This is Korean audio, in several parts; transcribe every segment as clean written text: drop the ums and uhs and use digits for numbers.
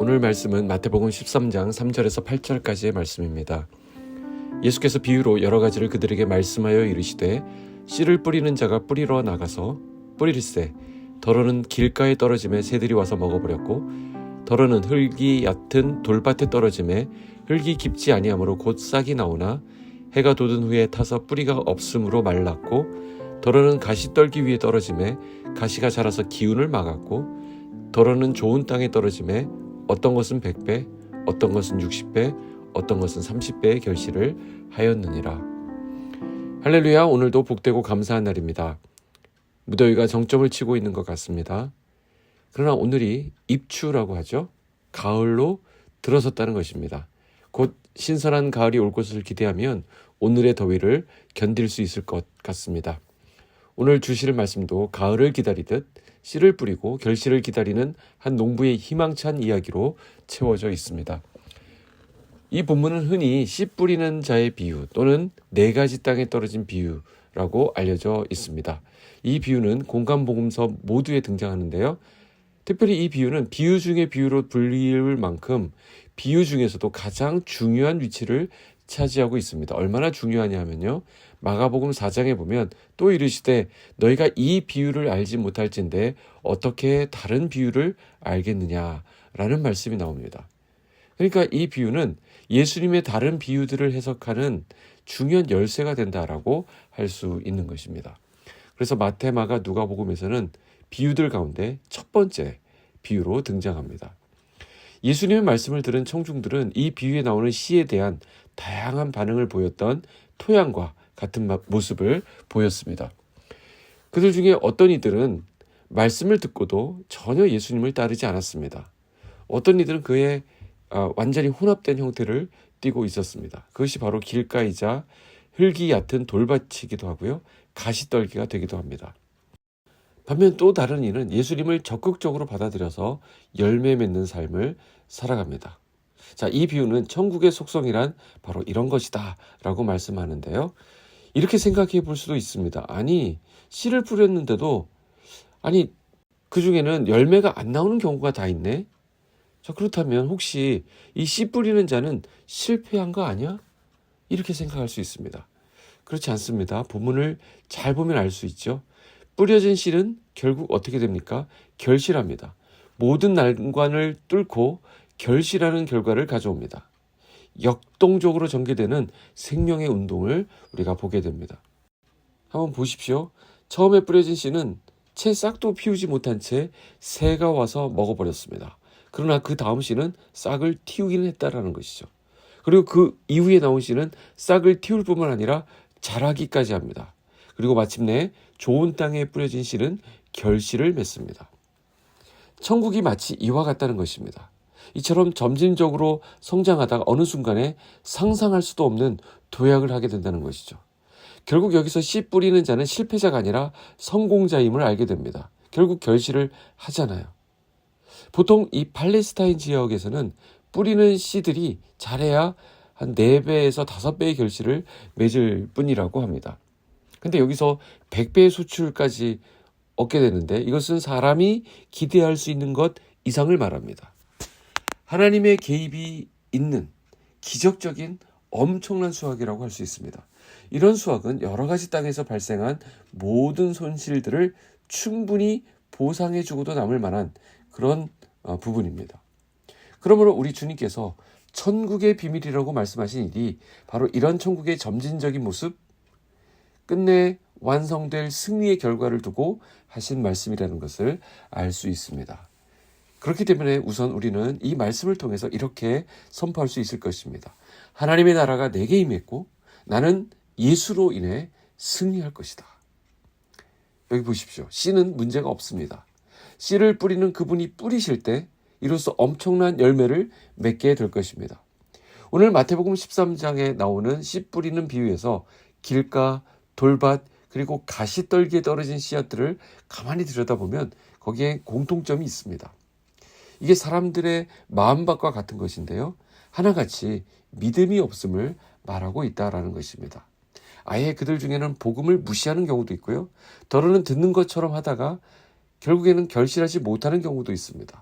오늘 말씀은 마태복음 13장 3절에서 8절까지의 말씀입니다. 예수께서 비유로 여러 가지를 그들에게 말씀하여 이르시되 씨를 뿌리는 자가 뿌리러 나가서 뿌릴새 더러는 길가에 떨어짐에 새들이 와서 먹어버렸고 더러는 흙이 얕은 돌밭에 떨어짐에 흙이 깊지 아니하므로 곧 싹이 나오나 해가 돋은 후에 타서 뿌리가 없으므로 말랐고 더러는 가시떨기 위에 떨어짐에 가시가 자라서 기운을 막았고 더러는 좋은 땅에 떨어짐에 어떤 것은 100배, 어떤 것은 60배, 어떤 것은 30배의 결실을 하였느니라. 할렐루야, 오늘도 복되고 감사한 날입니다. 무더위가 정점을 치고 있는 것 같습니다. 그러나 오늘이 입추라고 하죠. 가을로 들어섰다는 것입니다. 곧 신선한 가을이 올 것을 기대하면 오늘의 더위를 견딜 수 있을 것 같습니다. 오늘 주실 말씀도 가을을 기다리듯 씨를 뿌리고 결실을 기다리는 한 농부의 희망찬 이야기로 채워져 있습니다. 이 본문은 흔히 씨 뿌리는 자의 비유 또는 네 가지 땅에 떨어진 비유라고 알려져 있습니다. 이 비유는 공간복음서 모두에 등장하는데요. 특별히 이 비유는 비유 중의 비유로 불릴 만큼 비유 중에서도 가장 중요한 위치를 차지하고 있습니다. 얼마나 중요하냐 하면요. 마가복음 4장에 보면 또 이르시되 너희가 이 비유를 알지 못할진대 어떻게 다른 비유를 알겠느냐라는 말씀이 나옵니다. 그러니까 이 비유는 예수님의 다른 비유들을 해석하는 중요한 열쇠가 된다라고 할 수 있는 것입니다. 그래서 마태, 마가, 누가복음에서는 비유들 가운데 첫 번째 비유로 등장합니다. 예수님의 말씀을 들은 청중들은 이 비유에 나오는 씨에 대한 다양한 반응을 보였던 토양과 같은 모습을 보였습니다. 그들 중에 어떤 이들은 말씀을 듣고도 전혀 예수님을 따르지 않았습니다. 어떤 이들은 그의 완전히 혼합된 형태를 띠고 있었습니다. 그것이 바로 길가이자 흙이 얕은 돌밭이기도 하고요. 가시떨기가 되기도 합니다. 반면 또 다른 이는 예수님을 적극적으로 받아들여서 열매 맺는 삶을 살아갑니다. 자, 이 비유는 천국의 속성이란 바로 이런 것이다 라고 말씀하는데요. 이렇게 생각해 볼 수도 있습니다. 아니, 씨를 뿌렸는데도 그 중에는 열매가 안 나오는 경우가 다 있네. 자, 그렇다면 혹시 이 씨 뿌리는 자는 실패한 거 아니야? 이렇게 생각할 수 있습니다. 그렇지 않습니다. 본문을 잘 보면 알 수 있죠. 뿌려진 씨는 결국 어떻게 됩니까? 결실합니다. 모든 난관을 뚫고 결실하는 결과를 가져옵니다. 역동적으로 전개되는 생명의 운동을 우리가 보게 됩니다. 한번 보십시오. 처음에 뿌려진 씨는 채 싹도 피우지 못한 채 새가 와서 먹어버렸습니다. 그러나 그 다음 씨는 싹을 틔우기는 했다라는 것이죠. 그리고 그 이후에 나온 씨는 싹을 틔울 뿐만 아니라 자라기까지 합니다. 그리고 마침내 좋은 땅에 뿌려진 씨는 결실을 맺습니다. 천국이 마치 이와 같다는 것입니다. 이처럼 점진적으로 성장하다가 어느 순간에 상상할 수도 없는 도약을 하게 된다는 것이죠. 결국 여기서 씨 뿌리는 자는 실패자가 아니라 성공자임을 알게 됩니다. 결국 결실을 하잖아요. 보통 이 팔레스타인 지역에서는 뿌리는 씨들이 잘해야 한 4배에서 5배의 결실을 맺을 뿐이라고 합니다. 근데 여기서 100배의 수출까지 얻게 되는데 이것은 사람이 기대할 수 있는 것 이상을 말합니다. 하나님의 개입이 있는 기적적인 엄청난 수확이라고 할 수 있습니다. 이런 수확은 여러 가지 땅에서 발생한 모든 손실들을 충분히 보상해 주고도 남을 만한 그런 부분입니다. 그러므로 우리 주님께서 천국의 비밀이라고 말씀하신 일이 바로 이런 천국의 점진적인 모습, 끝내 완성될 승리의 결과를 두고 하신 말씀이라는 것을 알 수 있습니다. 그렇기 때문에 우선 우리는 이 말씀을 통해서 이렇게 선포할 수 있을 것입니다. 하나님의 나라가 내게 임했고 나는 예수로 인해 승리할 것이다. 여기 보십시오. 씨는 문제가 없습니다. 씨를 뿌리는 그분이 뿌리실 때 이로써 엄청난 열매를 맺게 될 것입니다. 오늘 마태복음 13장에 나오는 씨 뿌리는 비유에서 길가, 돌밭, 그리고 가시떨기에 떨어진 씨앗들을 가만히 들여다보면 거기에 공통점이 있습니다. 이게 사람들의 마음밭과 같은 것인데요. 하나같이 믿음이 없음을 말하고 있다라는 것입니다. 아예 그들 중에는 복음을 무시하는 경우도 있고요. 더러는 듣는 것처럼 하다가 결국에는 결실하지 못하는 경우도 있습니다.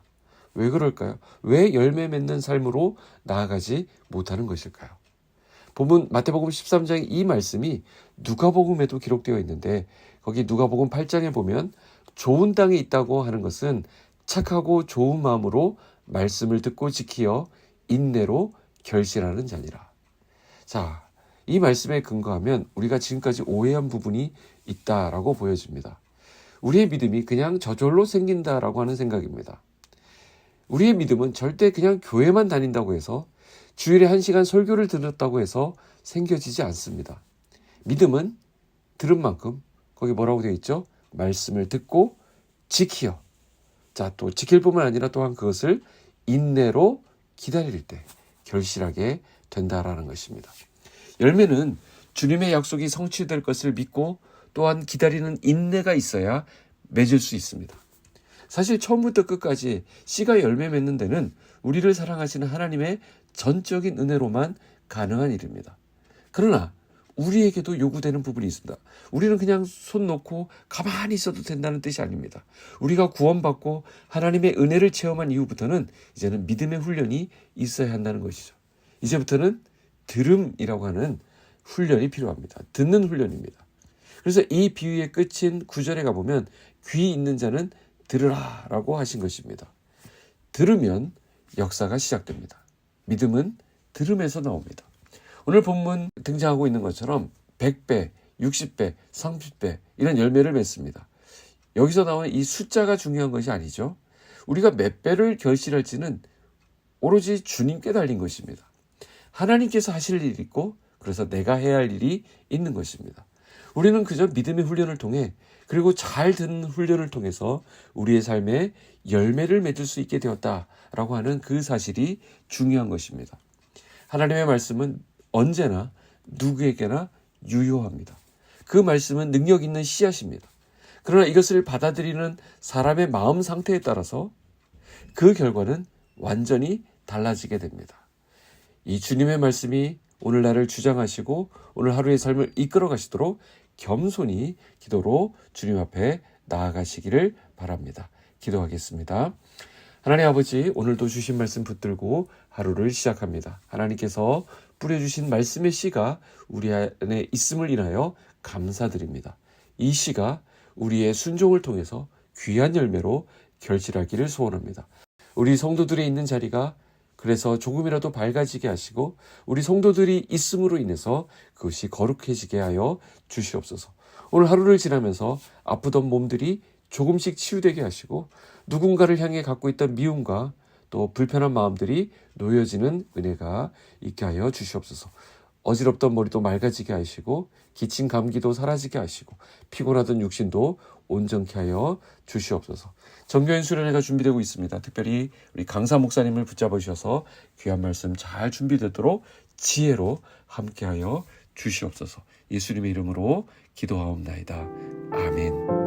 왜 그럴까요? 왜 열매 맺는 삶으로 나아가지 못하는 것일까요? 본문 마태복음 13장 이 말씀이 누가복음에도 기록되어 있는데 거기 누가복음 8장에 보면 좋은 땅에 있다고 하는 것은 착하고 좋은 마음으로 말씀을 듣고 지키어 인내로 결실하는 자니라. 자, 이 말씀에 근거하면 우리가 지금까지 오해한 부분이 있다라고 보여집니다. 우리의 믿음이 그냥 저절로 생긴다라고 하는 생각입니다. 우리의 믿음은 절대 그냥 교회만 다닌다고 해서 주일에 1시간 설교를 들었다고 해서 생겨지지 않습니다. 믿음은 들은 만큼 거기 뭐라고 되어 있죠? 말씀을 듣고 지키어. 자, 또 지킬 뿐만 아니라 또한 그것을 인내로 기다릴 때 결실하게 된다라는 것입니다. 열매는 주님의 약속이 성취될 것을 믿고 또한 기다리는 인내가 있어야 맺을 수 있습니다. 사실 처음부터 끝까지 씨가 열매 맺는 데는 우리를 사랑하시는 하나님의 전적인 은혜로만 가능한 일입니다. 그러나 우리에게도 요구되는 부분이 있습니다. 우리는 그냥 손 놓고 가만히 있어도 된다는 뜻이 아닙니다. 우리가 구원받고 하나님의 은혜를 체험한 이후부터는 이제는 믿음의 훈련이 있어야 한다는 것이죠. 이제부터는 들음이라고 하는 훈련이 필요합니다. 듣는 훈련입니다. 그래서 이 비유의 끝인 9절에 가보면 귀 있는 자는 들으라 라고 하신 것입니다. 들으면 역사가 시작됩니다. 믿음은 들음에서 나옵니다. 오늘 본문 등장하고 있는 것처럼 100배, 60배, 30배 이런 열매를 맺습니다. 여기서 나오는 이 숫자가 중요한 것이 아니죠. 우리가 몇 배를 결실할지는 오로지 주님께 달린 것입니다. 하나님께서 하실 일이 있고 그래서 내가 해야 할 일이 있는 것입니다. 우리는 그저 믿음의 훈련을 통해 그리고 잘 듣는 훈련을 통해서 우리의 삶에 열매를 맺을 수 있게 되었다라고 하는 그 사실이 중요한 것입니다. 하나님의 말씀은 언제나 누구에게나 유효합니다. 그 말씀은 능력 있는 씨앗입니다. 그러나 이것을 받아들이는 사람의 마음 상태에 따라서 그 결과는 완전히 달라지게 됩니다. 이 주님의 말씀이 오늘 나를 주장하시고 오늘 하루의 삶을 이끌어 가시도록 겸손히 기도로 주님 앞에 나아가시기를 바랍니다. 기도하겠습니다. 하나님 아버지, 오늘도 주신 말씀 붙들고 하루를 시작합니다. 하나님께서 뿌려주신 말씀의 씨가 우리 안에 있음을 인하여 감사드립니다. 이 씨가 우리의 순종을 통해서 귀한 열매로 결실하기를 소원합니다. 우리 성도들이 있는 자리가 그래서 조금이라도 밝아지게 하시고 우리 성도들이 있음으로 인해서 그것이 거룩해지게 하여 주시옵소서. 오늘 하루를 지나면서 아프던 몸들이 조금씩 치유되게 하시고 누군가를 향해 갖고 있던 미움과 또 불편한 마음들이 놓여지는 은혜가 있게 하여 주시옵소서. 어지럽던 머리도 맑아지게 하시고 기침 감기도 사라지게 하시고 피곤하던 육신도 온전케 하여 주시옵소서. 정교인 수련회가 준비되고 있습니다. 특별히 우리 강사 목사님을 붙잡아 주셔서 귀한 말씀 잘 준비되도록 지혜로 함께하여 주시옵소서. 예수님의 이름으로 기도하옵나이다. 아멘.